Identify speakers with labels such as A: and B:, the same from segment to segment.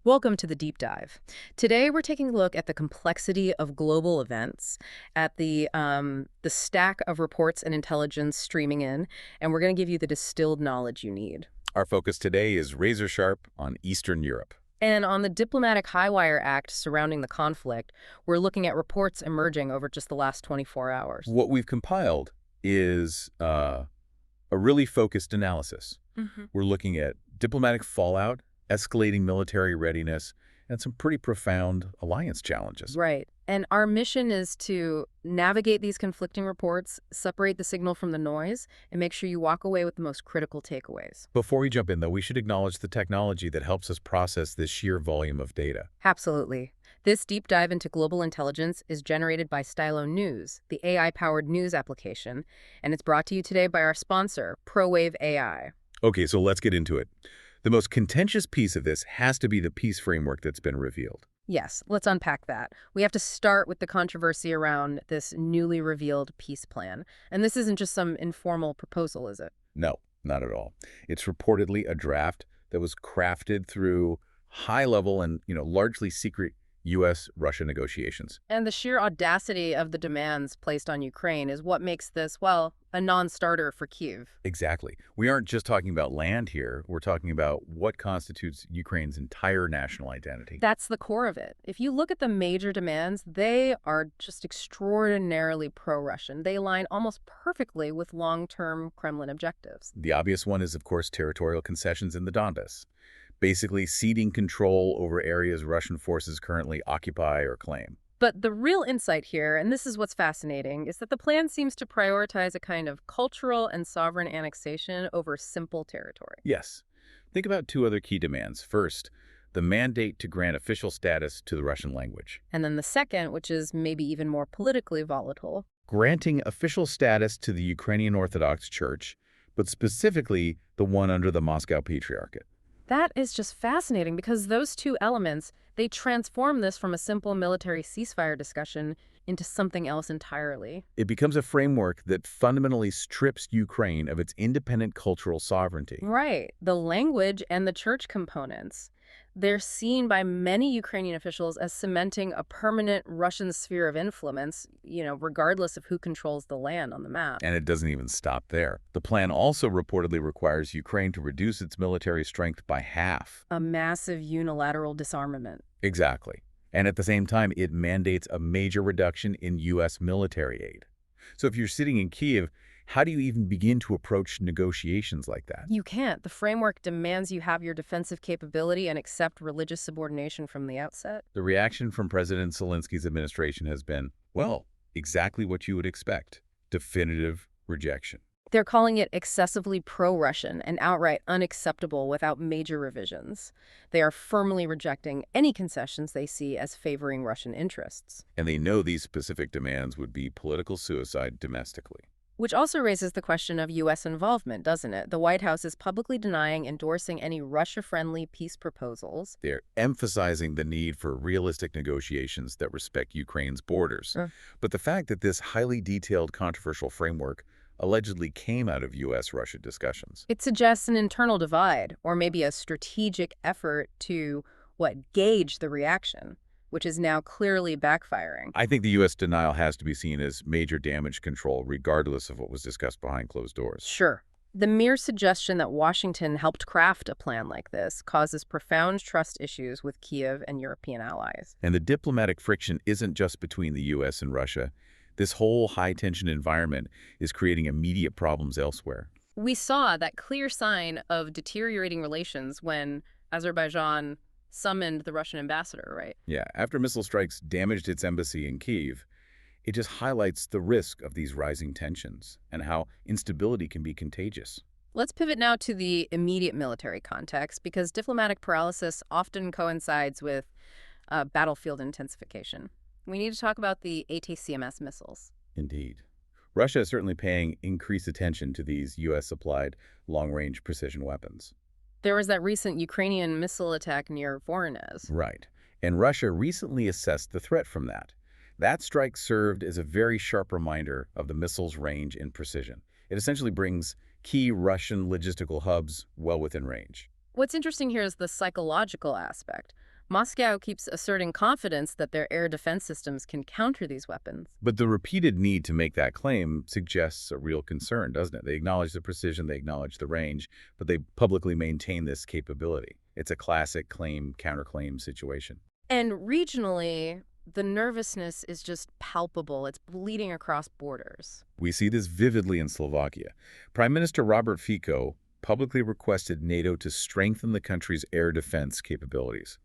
A: Welcome to the deep dive. Today, we're taking a look at the complexity of global events, at the stack of reports and intelligence streaming in, and we're going to give you the distilled knowledge you need.
B: Our focus today is razor sharp on Eastern Europe.
A: And on the diplomatic high-wire act surrounding the conflict, we're looking at reports emerging over just the last 24 hours.
B: What we've compiled is a really focused analysis. We're looking at diplomatic fallout, escalating military readiness, and some pretty profound alliance challenges.
A: Right. And our mission is to navigate these conflicting reports, separate the signal from the noise, and make sure you walk away with the most critical takeaways.
B: Before we jump in, though, we should acknowledge the technology that helps us process this sheer volume of data.
A: Absolutely. This deep dive into global intelligence is generated by Stylo News, the AI-powered news application, and it's brought to you today by our sponsor, ProWave AI.
B: Okay, so let's get into it. The most contentious piece of this has to be the peace framework that's been revealed.
A: Yes, let's unpack that. We have to start with the controversy around this newly revealed peace plan. And this isn't just some informal proposal, is it?
B: No, not at all. It's reportedly a draft that was crafted through high-level and, largely secret U.S.-Russia negotiations.
A: And the sheer audacity of the demands placed on Ukraine is what makes this, well, a non-starter for Kyiv.
B: Exactly. We aren't just talking about land here. We're talking about what constitutes Ukraine's entire national identity.
A: That's the core of it. If you look at the major demands, they are just extraordinarily pro-Russian. They align almost perfectly with long-term Kremlin objectives.
B: The obvious one is, of course, territorial concessions in the Donbas, basically ceding control over areas Russian forces currently occupy or claim.
A: But the real insight here, and this is what's fascinating, is that the plan seems to prioritize a kind of cultural and sovereign annexation over simple territory.
B: Yes. Think about two other key demands. First, the mandate to grant official status to the Russian language.
A: And then the second, which is maybe even more politically volatile,
B: granting official status to the Ukrainian Orthodox Church, but specifically the one under the Moscow Patriarchate.
A: That is just fascinating because those two elements, they transform this from a simple military ceasefire discussion into something else entirely.
B: It becomes a framework that fundamentally strips Ukraine of its independent cultural sovereignty.
A: Right. The language and the church components, they're seen by many Ukrainian officials as cementing a permanent Russian sphere of influence, regardless of who controls the land on the map.
B: And it doesn't even stop there. The plan also reportedly requires Ukraine to reduce its military strength by half.
A: A massive unilateral disarmament.
B: Exactly. And at the same time, it mandates a major reduction in U.S. military aid. So if you're sitting in Kyiv, how do you even begin to approach negotiations like that?
A: You can't. The framework demands you have your defensive capability and accept religious subordination from the outset.
B: The reaction from President Zelensky's administration has been, well, exactly what you would expect. Definitive rejection.
A: They're calling it excessively pro-Russian and outright unacceptable without major revisions. They are firmly rejecting any concessions they see as favoring Russian interests.
B: And they know these specific demands would be political suicide domestically.
A: Which also raises the question of U.S. involvement, doesn't it? The White House is publicly denying endorsing any Russia-friendly peace proposals.
B: They're emphasizing the need for realistic negotiations that respect Ukraine's borders. But the fact that this highly detailed, controversial framework allegedly came out of U.S.-Russia discussions.
A: It suggests an internal divide, or maybe a strategic effort to, gauge the reaction, which is now clearly backfiring.
B: I think the U.S. denial has to be seen as major damage control, regardless of what was discussed behind closed doors.
A: Sure. The mere suggestion that Washington helped craft a plan like this causes profound trust issues with Kyiv and European allies.
B: And the diplomatic friction isn't just between the U.S. and Russia. This whole high-tension environment is creating immediate problems elsewhere.
A: We saw that clear sign of deteriorating relations when Azerbaijan summoned the Russian ambassador, right?
B: Yeah, after missile strikes damaged its embassy in Kyiv, it just highlights the risk of these rising tensions and how instability can be contagious.
A: Let's pivot now to the immediate military context, because diplomatic paralysis often coincides with battlefield intensification. We need to talk about the ATACMS missiles.
B: Indeed. Russia is certainly paying increased attention to these U.S.-supplied long-range precision weapons.
A: There was that recent Ukrainian missile attack near Voronezh.
B: Right. And Russia recently assessed the threat from that. That strike served as a very sharp reminder of the missile's range and precision. It essentially brings key Russian logistical hubs well within range.
A: What's interesting here is the psychological aspect. Moscow keeps asserting confidence that their air defense systems can counter these weapons.
B: But the repeated need to make that claim suggests a real concern, doesn't it? They acknowledge the precision, they acknowledge the range, but they publicly maintain this capability. It's a classic claim-counterclaim situation.
A: And regionally, the nervousness is just palpable. It's bleeding across borders.
B: We see this vividly in Slovakia. Prime Minister Robert Fico publicly requested NATO to strengthen the country's air defense capabilities.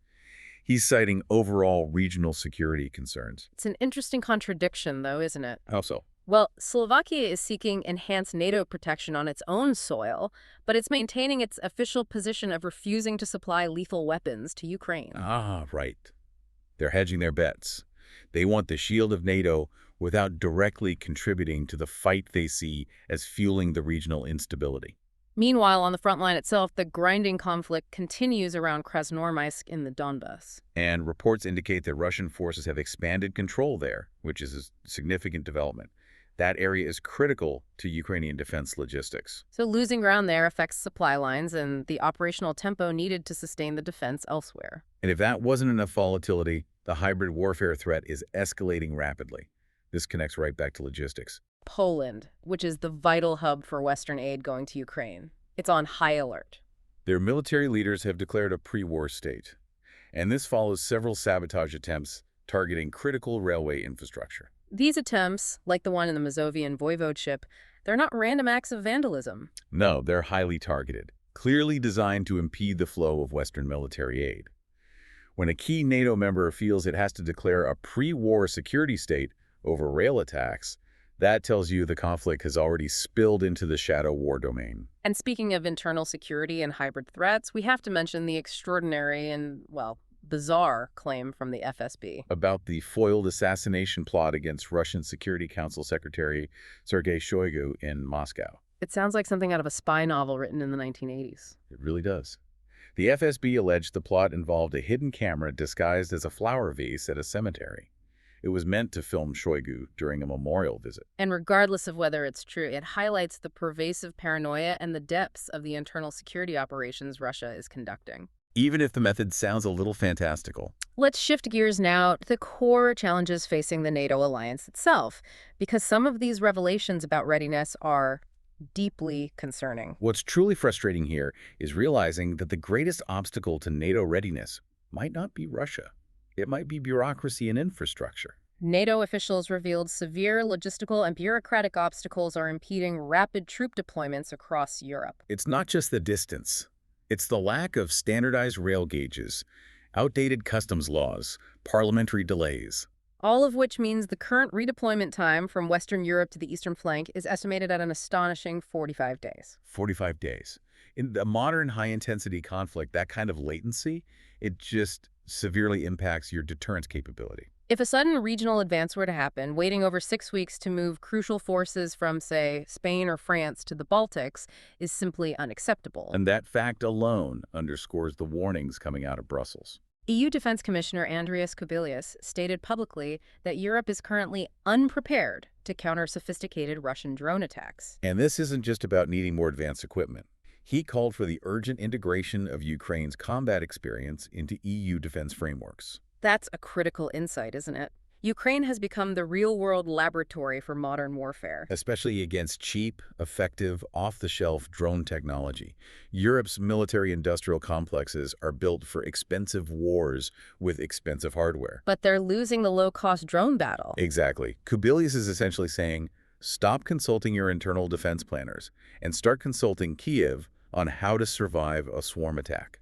B: He's citing overall regional security concerns.
A: It's an interesting contradiction, though, isn't it?
B: How so?
A: Well, Slovakia is seeking enhanced NATO protection on its own soil, but it's maintaining its official position of refusing to supply lethal weapons to Ukraine.
B: Ah, right. They're hedging their bets. They want the shield of NATO without directly contributing to the fight they see as fueling the regional instability.
A: Meanwhile, on the front line itself, the grinding conflict continues around Krasnoarmeysk in the Donbas.
B: And reports indicate that Russian forces have expanded control there, which is a significant development. That area is critical to Ukrainian defense logistics.
A: So losing ground there affects supply lines and the operational tempo needed to sustain the defense elsewhere.
B: And if that wasn't enough volatility, the hybrid warfare threat is escalating rapidly. This connects right back to logistics.
A: Poland, which is the vital hub for Western aid going to Ukraine. It's on high alert.
B: Their military leaders have declared a pre-war state. And this follows several sabotage attempts targeting critical railway infrastructure.
A: These attempts, like the one in the Mazovian voivodeship, they're not random acts of vandalism.
B: No, they're highly targeted, clearly designed to impede the flow of Western military aid. When a key NATO member feels it has to declare a pre-war security state over rail attacks, that tells you the conflict has already spilled into the shadow war domain.
A: And speaking of internal security and hybrid threats, we have to mention the extraordinary and, well, bizarre claim from the FSB.
B: About the foiled assassination plot against Russian Security Council Secretary Sergei Shoigu in Moscow.
A: It sounds like something out of a spy novel written in the 1980s.
B: It really does. The FSB alleged the plot involved a hidden camera disguised as a flower vase at a cemetery. It was meant to film Shoigu during a memorial visit.
A: And regardless of whether it's true, it highlights the pervasive paranoia and the depths of the internal security operations Russia is conducting.
B: Even if the method sounds a little fantastical.
A: Let's shift gears now to the core challenges facing the NATO alliance itself, because some of these revelations about readiness are deeply concerning.
B: What's truly frustrating here is realizing that the greatest obstacle to NATO readiness might not be Russia. It might be bureaucracy and infrastructure.
A: NATO officials revealed severe logistical and bureaucratic obstacles are impeding rapid troop deployments across Europe.
B: It's not just the distance. It's the lack of standardized rail gauges, outdated customs laws, parliamentary delays.
A: All of which means the current redeployment time from Western Europe to the eastern flank is estimated at an astonishing 45 days.
B: 45 days. In the modern high-intensity conflict, that kind of latency, it just severely impacts your deterrence capability.
A: If a sudden regional advance were to happen, waiting over 6 weeks to move crucial forces from, say, Spain or France to the Baltics is simply unacceptable.
B: And that fact alone underscores the warnings coming out of Brussels.
A: EU Defense Commissioner Andrius Kubilius stated publicly that Europe is currently unprepared to counter sophisticated Russian drone attacks.
B: And this isn't just about needing more advanced equipment. He called for the urgent integration of Ukraine's combat experience into EU defense frameworks.
A: That's a critical insight, isn't it? Ukraine has become the real-world laboratory for modern warfare.
B: Especially against cheap, effective, off-the-shelf drone technology. Europe's military-industrial complexes are built for expensive wars with expensive hardware.
A: But they're losing the low-cost drone battle.
B: Exactly. Kubilius is essentially saying, stop consulting your internal defense planners and start consulting Kyiv on how to survive a swarm attack.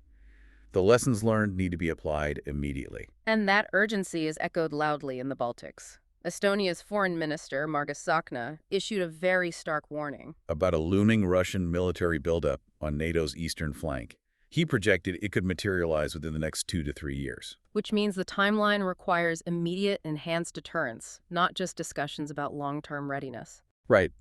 B: The lessons learned need to be applied immediately.
A: And that urgency is echoed loudly in the Baltics. Estonia's foreign minister, Margus Tsahkna, issued a very stark warning
B: about a looming Russian military buildup on NATO's eastern flank. He projected it could materialize within the next 2 to 3 years.
A: Which means the timeline requires immediate enhanced deterrence, not just discussions about long-term readiness.
B: Right.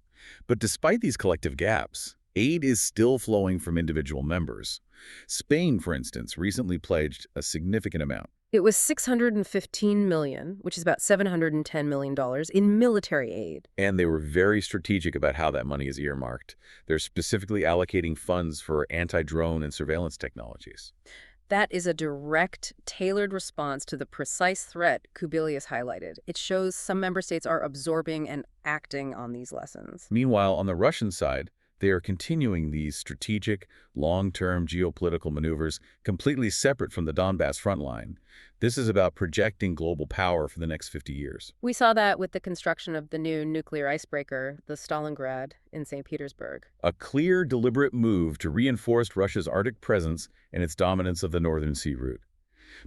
B: But despite these collective gaps, aid is still flowing from individual members. Spain, for instance, recently pledged a significant amount.
A: It was $615 million, which is about $710 million, in military aid.
B: And they were very strategic about how that money is earmarked. They're specifically allocating funds for anti-drone and surveillance technologies.
A: That is a direct, tailored response to the precise threat Kubilius highlighted. It shows some member states are absorbing and acting on these lessons.
B: Meanwhile, on the Russian side, they are continuing these strategic, long-term geopolitical maneuvers completely separate from the Donbass front line. This is about projecting global power for the next 50 years.
A: We saw that with the construction of the new nuclear icebreaker, the Stalingrad, in St. Petersburg.
B: A clear, deliberate move to reinforce Russia's Arctic presence and its dominance of the Northern Sea route.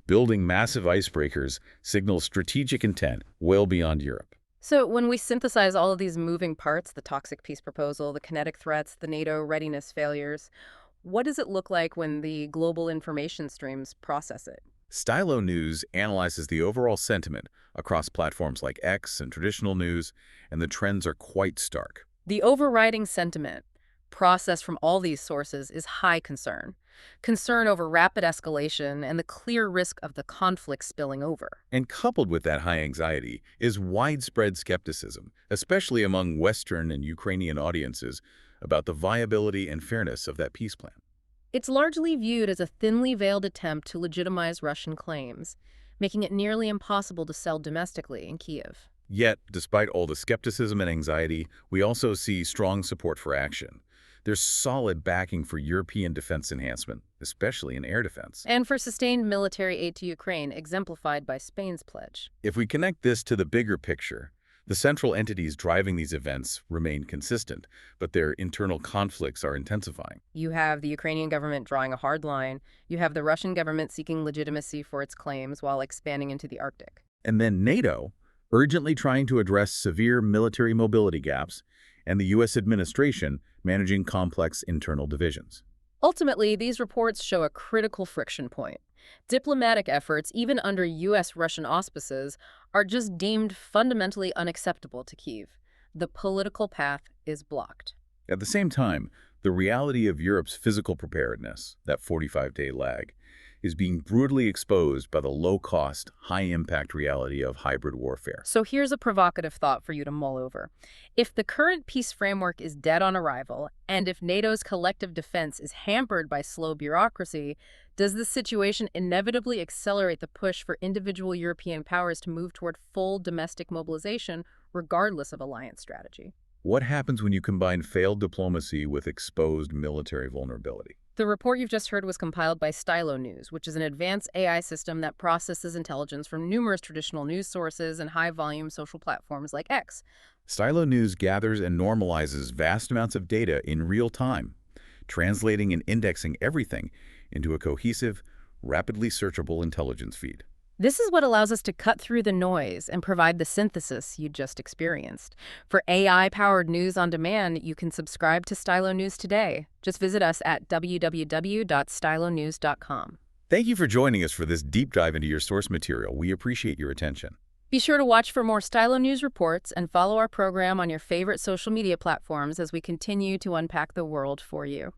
B: Building massive icebreakers signals strategic intent well beyond Europe.
A: So when we synthesize all of these moving parts, the toxic peace proposal, the kinetic threats, the NATO readiness failures, what does it look like when the global information streams process it?
B: Stylo News analyzes the overall sentiment across platforms like X and traditional news, and the trends are quite stark.
A: The overriding sentiment, processed from all these sources, is high concern. Concern over rapid escalation and the clear risk of the conflict spilling over.
B: And coupled with that high anxiety is widespread skepticism, especially among Western and Ukrainian audiences, about the viability and fairness of that peace plan.
A: It's largely viewed as a thinly veiled attempt to legitimize Russian claims, making it nearly impossible to sell domestically in Kyiv.
B: Yet, despite all the skepticism and anxiety, we also see strong support for action. There's solid backing for European defense enhancement, especially in air defense.
A: And for sustained military aid to Ukraine, exemplified by Spain's pledge.
B: If we connect this to the bigger picture, the central entities driving these events remain consistent, but their internal conflicts are intensifying.
A: You have the Ukrainian government drawing a hard line. You have the Russian government seeking legitimacy for its claims while expanding into the Arctic.
B: And then NATO, urgently trying to address severe military mobility gaps, and the U.S. administration managing complex internal divisions.
A: Ultimately, these reports show a critical friction point. Diplomatic efforts, even under U.S.-Russian auspices, are just deemed fundamentally unacceptable to Kyiv. The political path is blocked.
B: At the same time, the reality of Europe's physical preparedness, that 45-day lag, is being brutally exposed by the low-cost, high-impact reality of hybrid warfare.
A: So here's a provocative thought for you to mull over. If the current peace framework is dead on arrival, and if NATO's collective defense is hampered by slow bureaucracy, does this situation inevitably accelerate the push for individual European powers to move toward full domestic mobilization, regardless of alliance strategy?
B: What happens when you combine failed diplomacy with exposed military vulnerability?
A: The report you've just heard was compiled by Stylo News, which is an advanced AI system that processes intelligence from numerous traditional news sources and high-volume social platforms like X.
B: Stylo News gathers and normalizes vast amounts of data in real time, translating and indexing everything into a cohesive, rapidly searchable intelligence feed.
A: This is what allows us to cut through the noise and provide the synthesis you just experienced. For AI-powered news on demand, you can subscribe to Stylo News today. Just visit us at www.stylonews.com.
B: Thank you for joining us for this deep dive into your source material. We appreciate your attention.
A: Be sure to watch for more Stylo News reports and follow our program on your favorite social media platforms as we continue to unpack the world for you.